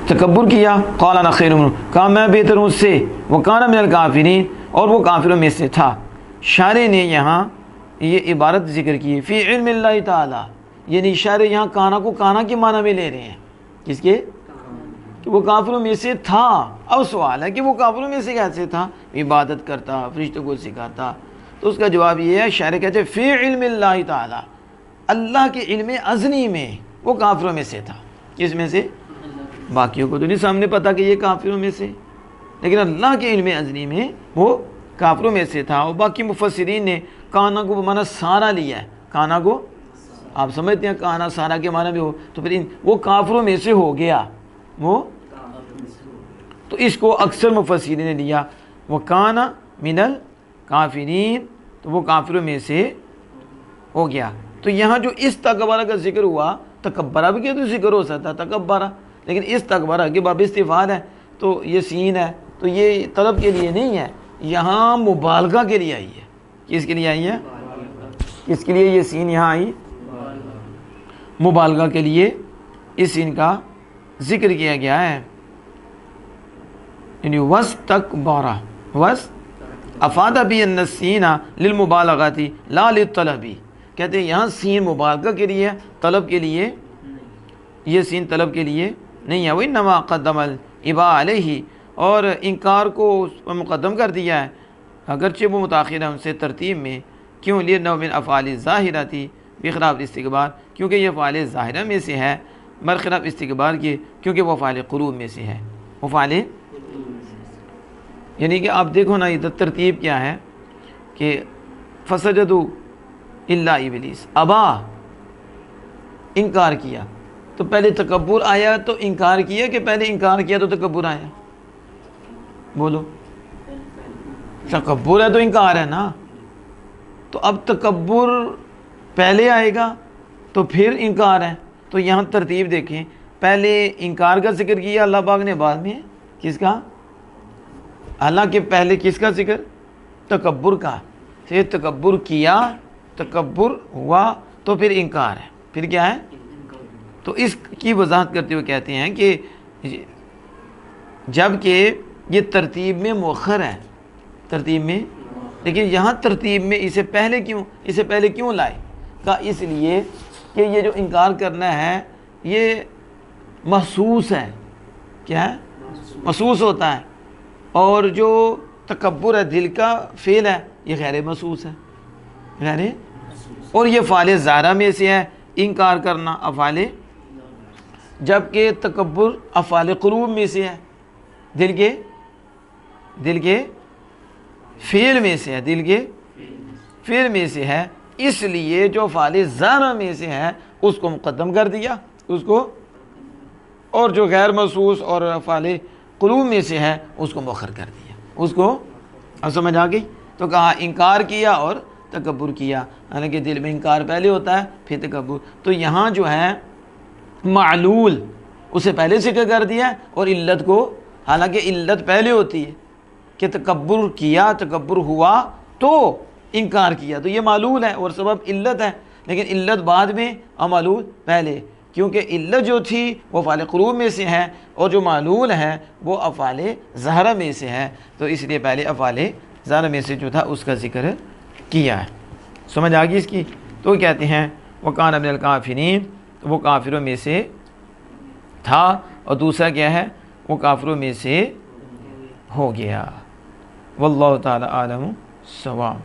تکبر کیا، قال انا خیر منہ، کہا میں بہتر ہوں اس سے، وکان من الکافرین، اور وہ کافروں میں سے تھا۔ شارح نے یہاں یہ عبارت ذکر کی فی علم اللہ تعالی، یعنی شارح یہاں کانا کو کانا کے معنی میں لے رہے ہیں، کس کے؟ کہ وہ کافروں میں سے تھا۔ اب سوال ہے کہ وہ کافروں میں سے کیسے تھا؟ عبادت کرتا، فرشتوں کو سکھاتا، تو اس کا جواب یہ ہے، شارح کہتے ہیں فی علم اللہ تعالی، اللہ کے علم ازلی میں وہ کافروں میں سے تھا۔ کس میں سے؟ باقیوں کو تو نہیں سامنے پتا کہ یہ کافروں میں سے، لیکن اللہ کے علم ازلی میں وہ کافروں میں سے تھا۔ اور باقی مفسرین نے کانا کو معنی سارا لیا ہے، کانا کو آپ سمجھتے ہیں کانا سارا کے معنی بھی ہو، تو پھر وہ کافروں میں سے ہو گیا، وہ تو اس کو اکثر مفسرین نے لیا وہ کانا من الکافرین، تو وہ کافروں میں سے ہو گیا۔ تو یہاں جو اس تکبرہ کا ذکر ہوا، تکبرہ بھی کیا تو ذکر ہو سکتا تکبرہ، لیکن اس تکبرہ کے باب استفعال ہے تو یہ سین ہے، تو یہ طلب کے لیے نہیں ہے، یہاں مبالغہ کے لیے آئی ہے۔ کس کے لیے آئی ہے؟ کس کے لیے یہ سین یہاں آئی؟ مبالغہ کے لیے اس سین کا ذکر کیا گیا ہے۔ یعنی وَاسْتَكْبَرَ افادہ بھی ان السین للمبالغۃ لا للطلب، کہتے ہیں یہاں سین مبالغہ کے لیے، طلب کے لیے، یہ سین طلب کے لیے نہیں ہے۔ وَإِنَّمَا قَدَّمَ الْإِبَاءَ عَلَيْهِ، اور انکار کو اس پر مقدم کر دیا ہے، اگرچہ وہ متاخر ہے ان سے ترتیب میں، کیوں؟ لِأَنَّهُ مِنْ أَفْعَالِ الظَّاهِرَةِ بِخِلَافِ الاستکبار، کیونکہ یہ افعال ظاہرہ میں سے ہے برخلاف استکبار کے، کیونکہ وہ افعال قلوب میں سے ہے، افعال یعنی کہ آپ دیکھو نا ادھر ترتیب کیا ہے کہ فسجدوا الا ابلیس ابا، انکار کیا، تو پہلے تکبر آیا تو انکار کیا، کہ پہلے انکار کیا تو تکبر آیا؟ بولو، تکبر ہے تو انکار ہے نا، تو اب تکبر پہلے آئے گا تو پھر انکار ہے، تو یہاں ترتیب دیکھیں، پہلے انکار کا ذکر کیا اللہ پاک نے، بعد میں کس کا؟ حالانکہ پہلے کس کا ذکر؟ تکبر کا، پھر تکبر کیا، تکبر ہوا تو پھر انکار ہے، پھر کیا ہے؟ تو اس کی وضاحت کرتے ہوئے کہتے ہیں کہ جب کہ یہ ترتیب میں مؤخر ہے، ترتیب میں، لیکن یہاں ترتیب میں اسے پہلے کیوں لائے؟ کہا اس لیے کہ یہ جو انکار کرنا ہے یہ محسوس ہے، کیا ہے؟ محسوس ہوتا ہے، اور جو تکبر ہے دل کا فعل ہے یہ غیر محسوس ہے، غیر، اور یہ افعال ظاہرہ میں سے ہے انکار کرنا افعال، جبکہ تکبر افعال قلوب میں سے ہے، دل کے فعل میں سے ہے، دل کے فعل میں سے ہے، اس لیے جو افعال ظاہرہ میں سے ہے اس کو مقدم کر دیا اس کو، اور جو غیر محسوس اور افعال قلوب میں سے ہے اس کو مؤخر کر دیا، اس کو اب سمجھ آ گئی؟ تو کہا انکار کیا اور تکبر کیا، حالانکہ دل میں انکار پہلے ہوتا ہے پھر تکبر، تو یہاں جو ہے معلول اسے پہلے ذکر کر دیا اور علت کو، حالانکہ علت پہلے ہوتی ہے کہ تکبر کیا، تکبر ہوا تو انکار کیا، تو یہ معلول ہے اور سبب علت ہے، لیکن علت بعد میں اور معلول پہلے، کیونکہ علت جو تھی وہ افعال قلوب میں سے ہے اور جو معلول ہے وہ افعال ظاہرہ میں سے ہے، تو اس لیے پہلے افعال ظاہرہ میں سے جو تھا اس کا ذکر کیا ہے۔ سمجھ آ گئی اس کی؟ تو کہتے ہیں وَكَانَ مِنَ الْكَافِرِينَ، وہ کافروں میں سے تھا، اور دوسرا کیا ہے؟ وہ کافروں میں سے ہو گیا۔ واللہ تعالی عالم صواب۔